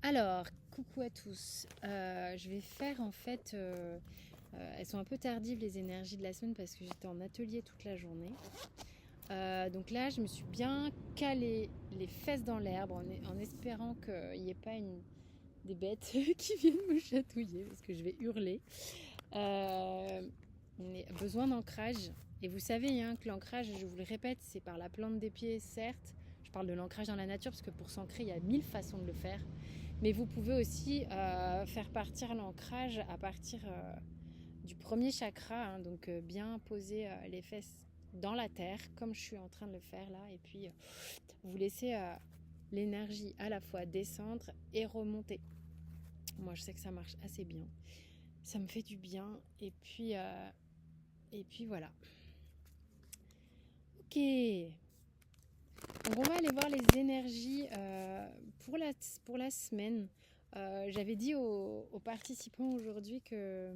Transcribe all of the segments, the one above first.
Alors, coucou à tous. Je vais faire en fait, elles sont un peu tardives les énergies de la semaine parce que j'étais en atelier toute la journée. Donc là, je me suis bien calé les fesses dans l'herbe en espérant qu'il n'y ait pas des bêtes qui viennent me chatouiller parce que je vais hurler. Euh, on a besoin d'ancrage. Et vous savez que l'ancrage, je vous le répète, c'est par la plante des pieds, certes. Je parle de l'ancrage dans la nature parce que pour s'ancrer, il y a 1000 façons de le faire. Mais vous pouvez aussi faire partir l'ancrage à partir du premier chakra, donc bien poser les fesses dans la terre, comme je suis en train de le faire là, et puis vous laissez l'énergie à la fois descendre et remonter. Moi, je sais que ça marche assez bien. Ça me fait du bien, et puis voilà. Ok, donc on va aller voir les énergies pour la semaine. J'avais dit aux participants aujourd'hui que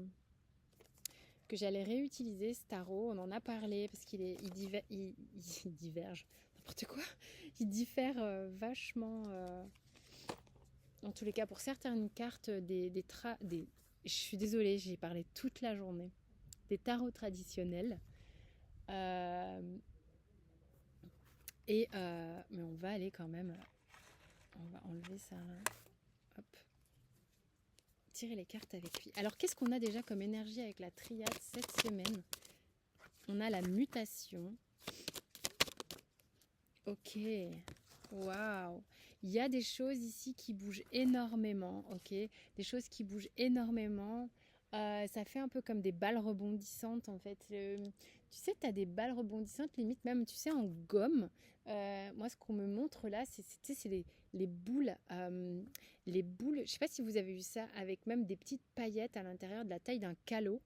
j'allais réutiliser ce tarot. On en a parlé parce il diverge, n'importe quoi. Il diffère vachement, en tous les cas pour certaines cartes, je suis désolée, j'ai parlé toute la journée, des tarots traditionnels. Euh, mais on va aller quand même, on va enlever ça là. Hop. Tirer les cartes avec lui. Alors, qu'est-ce qu'on a déjà comme énergie avec la triade cette semaine? On a la mutation. Ok. Waouh. Il y a des choses ici qui bougent énormément. Ok. Des choses qui bougent énormément. Ça fait un peu comme des balles rebondissantes en fait. Tu sais, tu as des balles rebondissantes, limite même, tu sais, en gomme. Moi, ce qu'on me montre là, c'est les boules. Les boules, je ne sais pas si vous avez vu ça, avec même des petites paillettes à l'intérieur de la taille d'un calot.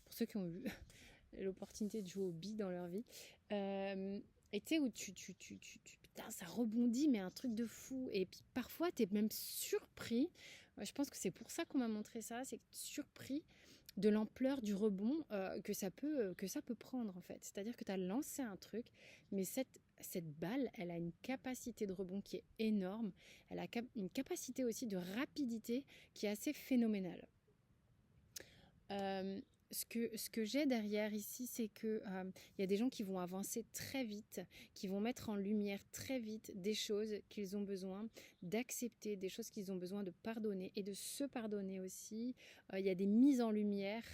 Pour ceux qui ont eu l'opportunité de jouer aux billes dans leur vie. Et tu sais, où putain, ça rebondit, mais un truc de fou. Et puis parfois, tu es même surpris. Je pense que c'est pour ça qu'on m'a montré ça. C'est surpris de l'ampleur du rebond que ça peut prendre, en fait. C'est-à-dire que tu as lancé un truc, mais cette balle, elle a une capacité de rebond qui est énorme. Elle a une capacité aussi de rapidité qui est assez phénoménale. Euh, ce que j'ai derrière ici, c'est que y a des gens qui vont avancer très vite, qui vont mettre en lumière très vite des choses qu'ils ont besoin d'accepter, des choses qu'ils ont besoin de pardonner et de se pardonner aussi. Il y a des mises en lumière,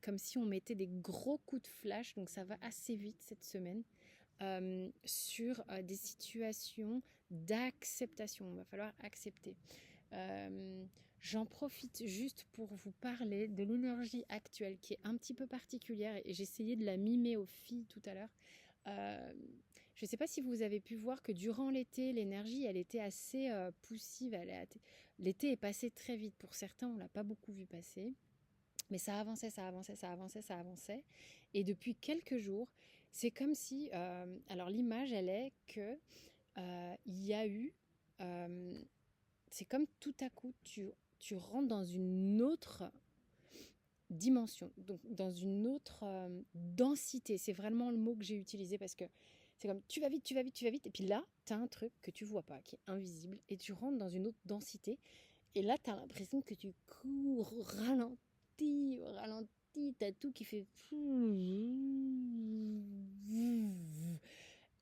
comme si on mettait des gros coups de flash, donc ça va assez vite cette semaine. Sur des situations d'acceptation. Il va falloir accepter. Euh, J'en profite juste pour vous parler de l'énergie actuelle qui est un petit peu particulière et j'ai essayé de la mimer aux filles tout à l'heure. Euh, je ne sais pas si vous avez pu voir que durant l'été, l'énergie, elle était assez poussive. L'été est passé très vite. Pour certains, on ne l'a pas beaucoup vu passer. Mais ça avançait, ça avançait, ça avançait, ça avançait. Et depuis quelques jours, c'est comme si... alors l'image, elle est que il y a eu... euh, c'est comme tout à coup, tu rentres dans une autre dimension, donc dans une autre densité. C'est vraiment le mot que j'ai utilisé parce que c'est comme tu vas vite, tu vas vite, tu vas vite. Et puis là, tu as un truc que tu vois pas, qui est invisible, et tu rentres dans une autre densité. Et là, tu as l'impression que tu cours au ralenti, au ralenti. Tu as tout qui fait...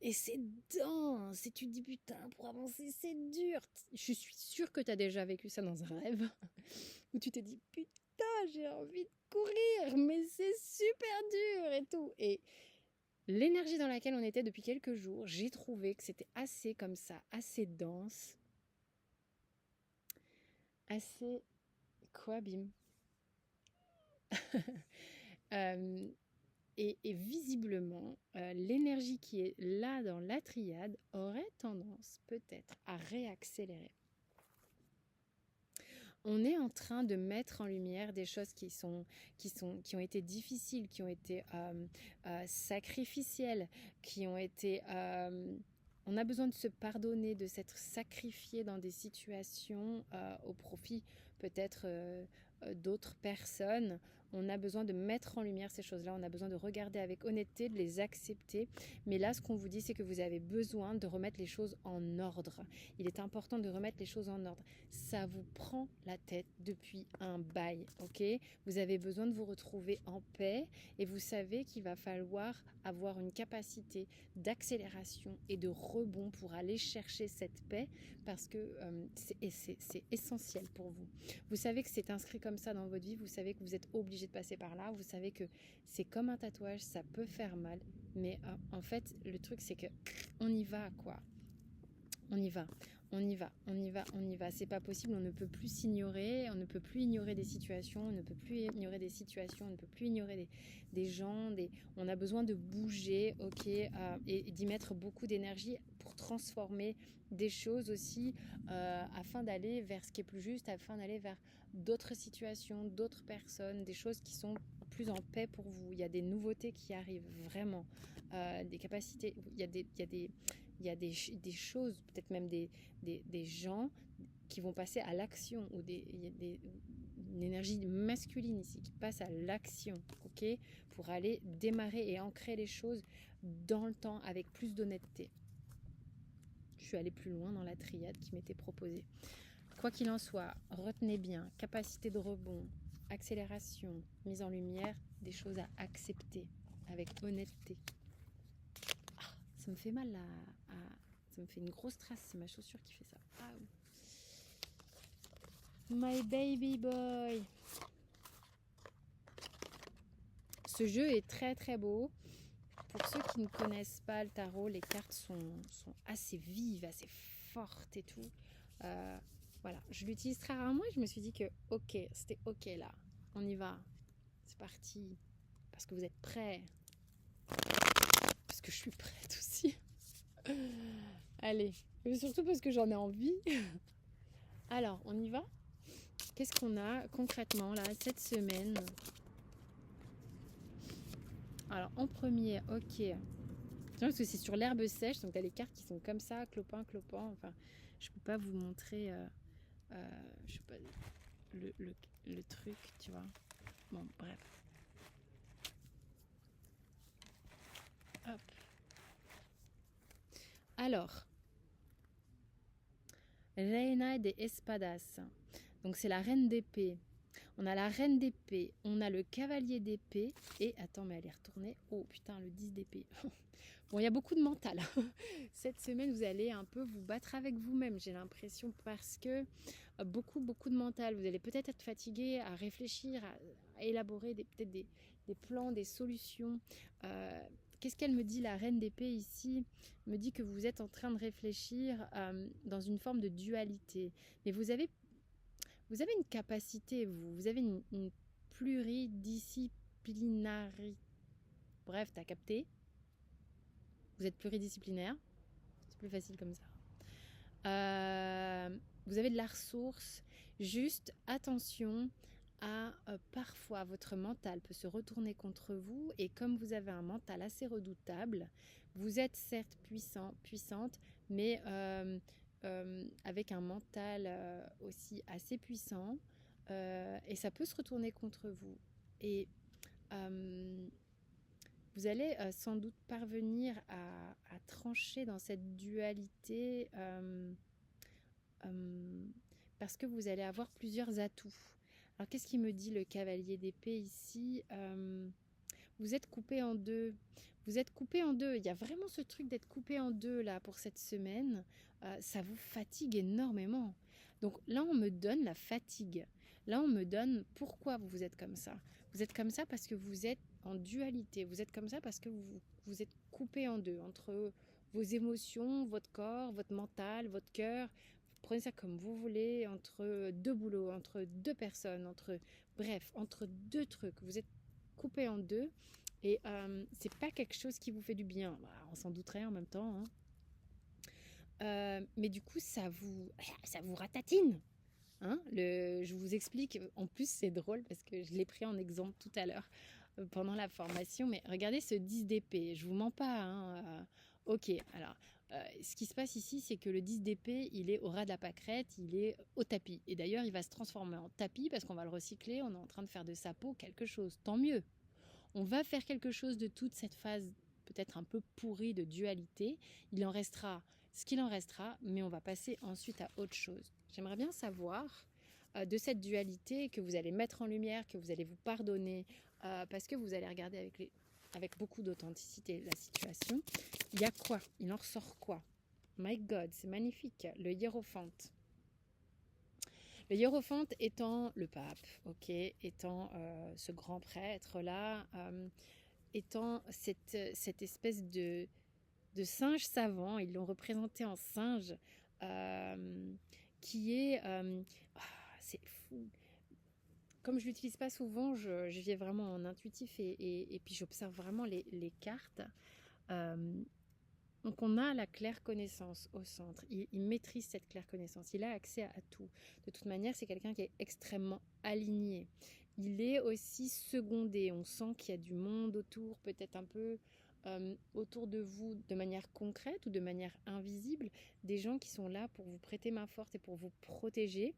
Et c'est dense, et tu te dis putain, pour avancer, c'est dur. Je suis sûre que tu as déjà vécu ça dans un rêve, où tu te dis putain, j'ai envie de courir, mais c'est super dur et tout. Et l'énergie dans laquelle on était depuis quelques jours, j'ai trouvé que c'était assez comme ça, assez dense, assez... Quoi, bim euh, et visiblement, l'énergie qui est là dans la triade aurait tendance peut-être à réaccélérer. On est en train de mettre en lumière des choses qui ont été difficiles, qui ont été sacrificielles, qui ont été... on a besoin de se pardonner, de s'être sacrifié dans des situations au profit peut-être d'autres personnes On a besoin de mettre en lumière ces choses-là. On a besoin de regarder avec honnêteté, de les accepter. Mais là, ce qu'on vous dit, c'est que vous avez besoin de remettre les choses en ordre. Il est important de remettre les choses en ordre. Ça vous prend la tête depuis un bail, ok? Vous avez besoin de vous retrouver en paix et vous savez qu'il va falloir avoir une capacité d'accélération et de rebond pour aller chercher cette paix parce que c'est essentiel pour vous. Vous savez que c'est inscrit comme ça dans votre vie, vous savez que vous êtes obligé de passer par là, vous savez que c'est comme un tatouage, ça peut faire mal, mais en fait, le truc c'est que on y va quoi. On y va, on y va, on y va, on y va. C'est pas possible, on ne peut plus s'ignorer, on ne peut plus ignorer des situations, on ne peut plus ignorer des situations, on ne peut plus ignorer des gens, on a besoin de bouger, ok, et d'y mettre beaucoup d'énergie pour transformer des choses aussi, afin d'aller vers ce qui est plus juste, afin d'aller vers d'autres situations, d'autres personnes, des choses qui sont plus en paix pour vous. Il y a des nouveautés qui arrivent, vraiment, des capacités, il y a des choses, peut-être même des gens qui vont passer à l'action, ou il y a une énergie masculine ici qui passe à l'action, ok, pour aller démarrer et ancrer les choses dans le temps avec plus d'honnêteté. Je suis allée plus loin dans la triade qui m'était proposée. Quoi qu'il en soit, retenez bien, capacité de rebond, accélération, mise en lumière, des choses à accepter avec honnêteté. Ça me fait mal là. Ça me fait une grosse trace, c'est ma chaussure qui fait ça. Ah, my baby boy. Ce jeu est très très beau. Pour ceux qui ne connaissent pas le tarot, les cartes sont assez vives, assez fortes et tout. Voilà, je l'utilise très rarement et je me suis dit que ok, c'était ok là. On y va. C'est parti. Parce que vous êtes prêts. Parce que je suis prête aussi. Allez, mais surtout parce que j'en ai envie. Alors, on y va? Qu'est-ce qu'on a concrètement là cette semaine? Alors, en premier, ok. Parce que c'est sur l'herbe sèche, donc tu as les cartes qui sont comme ça, clopin, clopin. Enfin, je peux pas vous montrer je sais pas, le truc, tu vois. Bon, bref. Hop. Alors, Reina de Espadas. Donc c'est la reine d'épée. On a la reine d'épée, on a le cavalier d'épée et... Attends, mais elle est retournée. Oh putain, le 10 d'épée. Bon, il y a beaucoup de mental. Cette semaine, vous allez un peu vous battre avec vous-même, j'ai l'impression, parce que beaucoup de mental. Vous allez peut-être être fatigué à réfléchir, à élaborer peut-être des plans, des solutions. Qu'est-ce qu'elle me dit, la reine d'épée ici? Elle me dit que vous êtes en train de réfléchir dans une forme de dualité. Mais vous avez une capacité, vous avez une pluridisciplinarité. Bref, t'as capté? Vous êtes pluridisciplinaire. C'est plus facile comme ça. Vous avez de la ressource. Juste attention à parfois votre mental peut se retourner contre vous, et comme vous avez un mental assez redoutable, vous êtes certes puissante, mais avec un mental aussi assez puissant, et ça peut se retourner contre vous. Et vous allez sans doute parvenir à trancher dans cette dualité parce que vous allez avoir plusieurs atouts. Alors qu'est-ce qu'il me dit le cavalier d'épée ici? Vous êtes coupé en deux. Vous êtes coupé en deux. Il y a vraiment ce truc d'être coupé en deux là pour cette semaine. Ça vous fatigue énormément. Donc là, on me donne la fatigue. Là, on me donne pourquoi vous êtes comme ça. Vous êtes comme ça parce que vous êtes en dualité. Vous êtes comme ça parce que vous êtes coupé en deux entre vos émotions, votre corps, votre mental, votre cœur. Prenez ça comme vous voulez, entre deux boulots, entre deux personnes, entre deux trucs. Vous êtes coupé en deux et c'est pas quelque chose qui vous fait du bien. Bah, on s'en douterait en même temps, hein. Mais du coup, ça vous ratatine. Hein, je vous explique. En plus, c'est drôle parce que je l'ai pris en exemple tout à l'heure pendant la formation. Mais regardez ce 10 d'épée. Je vous mens pas. Hein, ok, alors Ce qui se passe ici, c'est que le 10 d'épée, il est au ras de la pâquerette, il est au tapis. Et d'ailleurs, il va se transformer en tapis parce qu'on va le recycler, on est en train de faire de sa peau quelque chose. Tant mieux. On va faire quelque chose de toute cette phase peut-être un peu pourrie de dualité. Il en restera ce qu'il en restera, mais on va passer ensuite à autre chose. J'aimerais bien savoir de cette dualité que vous allez mettre en lumière, que vous allez vous pardonner, parce que vous allez regarder avec beaucoup d'authenticité la situation. Il y a quoi? Il en ressort quoi? My God, c'est magnifique. Le hiérophante. Le hiérophante étant le pape, ok, étant ce grand prêtre-là, étant cette espèce de singe savant, ils l'ont représenté en singe, qui est... c'est fou. Comme je ne l'utilise pas souvent, je vais vraiment en intuitif et puis j'observe vraiment les cartes. Donc on a la claire connaissance au centre, il maîtrise cette claire connaissance, il a accès à tout. De toute manière, c'est quelqu'un qui est extrêmement aligné. Il est aussi secondé, on sent qu'il y a du monde autour, peut-être un peu autour de vous de manière concrète ou de manière invisible, des gens qui sont là pour vous prêter main forte et pour vous protéger,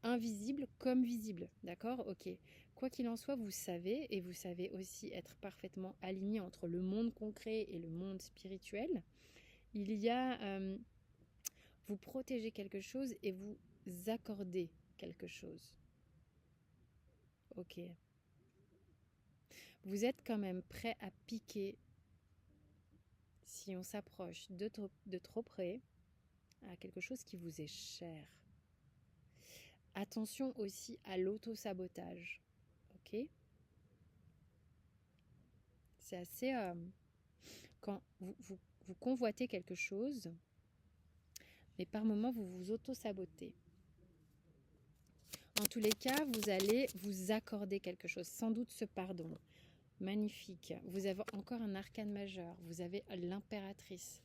invisible comme visible, d'accord? Ok. Quoi qu'il en soit, vous savez, et vous savez aussi être parfaitement aligné entre le monde concret et le monde spirituel. Il y a, vous protégez quelque chose et vous accordez quelque chose. Ok. Vous êtes quand même prêt à piquer, si on s'approche de trop près, à quelque chose qui vous est cher. Attention aussi à l'auto-sabotage. Ok? C'est assez... quand vous convoitez quelque chose, mais par moments vous vous auto-sabotez. En tous les cas, vous allez vous accorder quelque chose, sans doute ce pardon. Magnifique. Vous avez encore un arcane majeur, vous avez l'impératrice.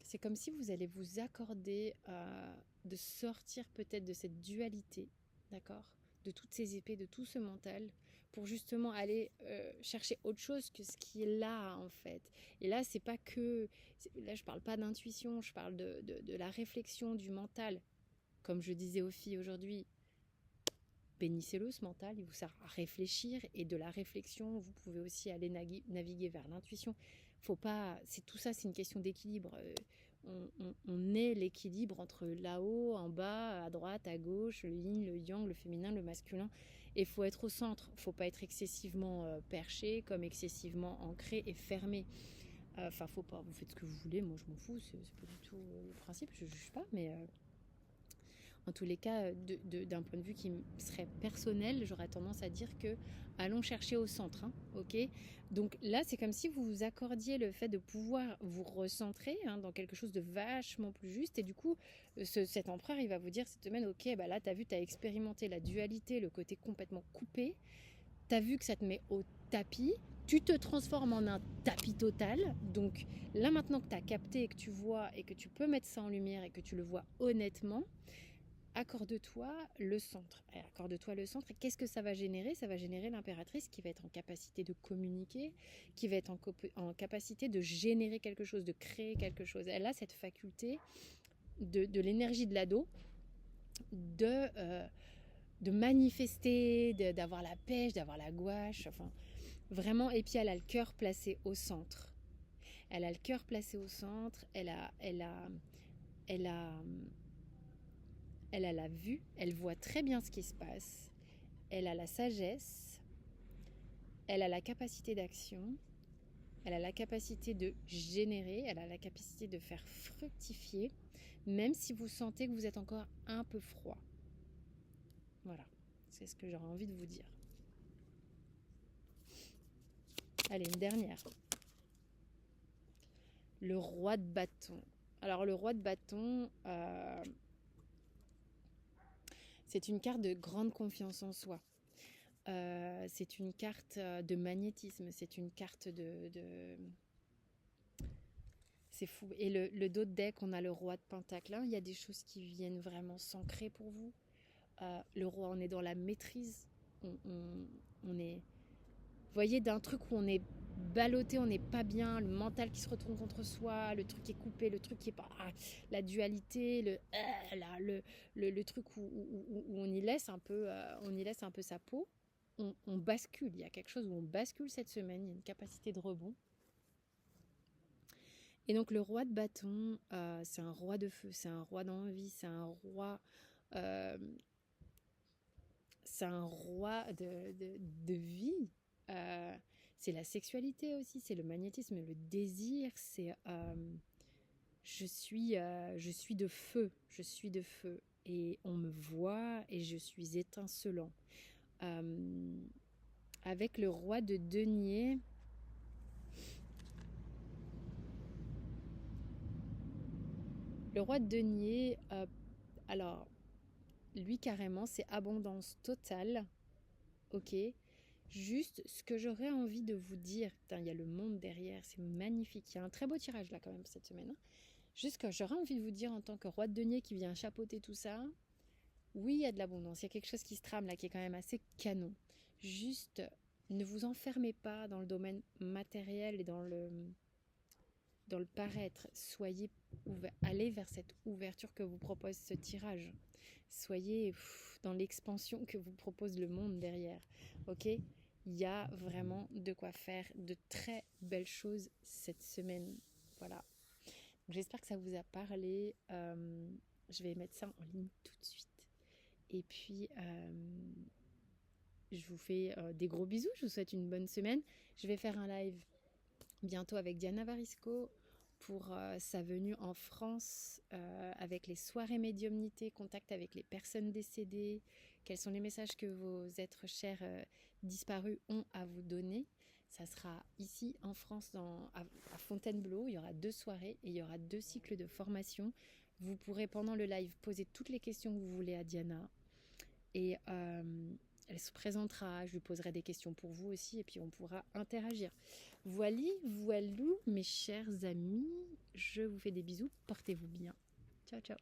C'est comme si vous allez vous accorder de sortir peut-être de cette dualité, d'accord? De toutes ces épées, de tout ce mental, pour justement aller chercher autre chose que ce qui est là en fait. Et là, c'est pas que... Là, je parle pas d'intuition, je parle de la réflexion, du mental. Comme je disais aux filles aujourd'hui, bénissez-le ce mental, il vous sert à réfléchir et de la réflexion, vous pouvez aussi aller naviguer vers l'intuition. Faut pas, c'est tout ça, c'est une question d'équilibre. On est l'équilibre entre là-haut, en bas, à droite, à gauche, le yin, le yang, le féminin, le masculin. Et il faut être au centre. Il ne faut pas être excessivement perché, comme excessivement ancré et fermé. Enfin, faut pas. Vous faites ce que vous voulez. Moi, je m'en fous. C'est pas du tout le principe. Je juge pas, mais en tous les cas, d'un point de vue qui serait personnel, j'aurais tendance à dire que allons chercher au centre, hein, ok? Donc là, c'est comme si vous vous accordiez le fait de pouvoir vous recentrer dans quelque chose de vachement plus juste. Et du coup, cet empereur, il va vous dire cette semaine, ok, bah là, tu as vu, tu as expérimenté la dualité, le côté complètement coupé. Tu as vu que ça te met au tapis. Tu te transformes en un tapis total. Donc là, maintenant que tu as capté et que tu vois et que tu peux mettre ça en lumière et que tu le vois honnêtement, accorde-toi le centre. Accorde-toi le centre. Et qu'est-ce que ça va générer? Ça va générer l'impératrice qui va être en capacité de communiquer, qui va être en capacité de générer quelque chose, de créer quelque chose. Elle a cette faculté de l'énergie de l'ado, de manifester, d'avoir la pêche, d'avoir la gouache. Enfin, vraiment. Et puis elle a le cœur placé au centre. Elle a le cœur placé au centre. Elle a la vue, elle voit très bien ce qui se passe, elle a la sagesse, elle a la capacité d'action, elle a la capacité de générer, elle a la capacité de faire fructifier, même si vous sentez que vous êtes encore un peu froid. Voilà, c'est ce que j'aurais envie de vous dire. Allez, une dernière. Le roi de bâton. Alors le roi de bâton... c'est une carte de grande confiance en soi. C'est une carte de magnétisme. C'est une carte de... C'est fou. Et le dos de deck, on a le roi de pentacle. Il y a des choses qui viennent vraiment s'ancrer pour vous. Le roi, on est dans la maîtrise. On est... Vous voyez, d'un truc où on est ballotté, on n'est pas bien, le mental qui se retourne contre soi, le truc qui est coupé, le truc qui est pas... la dualité, le truc où on y laisse un peu sa peau, on bascule. Il y a quelque chose où on bascule cette semaine, il y a une capacité de rebond. Et donc le roi de bâton, c'est un roi de feu, c'est un roi d'envie, euh, c'est un roi de vie. Euh, c'est la sexualité aussi, c'est le magnétisme, le désir, je suis de feu, je suis de feu. Et on me voit et je suis étincelant. Euh, avec le roi de denier, alors lui carrément, c'est abondance totale, ok. Juste ce que j'aurais envie de vous dire, putain, il y a le monde derrière, c'est magnifique. Il y a un très beau tirage là quand même cette semaine, hein. Juste que j'aurais envie de vous dire en tant que roi de denier qui vient chapeauter tout ça, oui, il y a de l'abondance, il y a quelque chose qui se trame là qui est quand même assez canon. Juste, ne vous enfermez pas dans le domaine matériel et dans le paraître. Soyez allez vers cette ouverture que vous propose ce tirage. Soyez dans l'expansion que vous propose le monde derrière. Ok? Il y a vraiment de quoi faire de très belles choses cette semaine. Voilà. J'espère que ça vous a parlé. Je vais mettre ça en ligne tout de suite. Et puis, je vous fais des gros bisous. Je vous souhaite une bonne semaine. Je vais faire un live bientôt avec Diana Varisco pour sa venue en France avec les soirées médiumnité, contact avec les personnes décédées, quels sont les messages que vos êtres chers disparus ont à vous donner. Ça sera ici en France à Fontainebleau. Il y aura 2 soirées et il y aura 2 cycles de formation. Vous pourrez pendant le live poser toutes les questions que vous voulez à Diana et elle se présentera, je lui poserai des questions pour vous aussi et puis on pourra interagir. Voilou, mes chers amis, je vous fais des bisous, portez-vous bien. Ciao, ciao.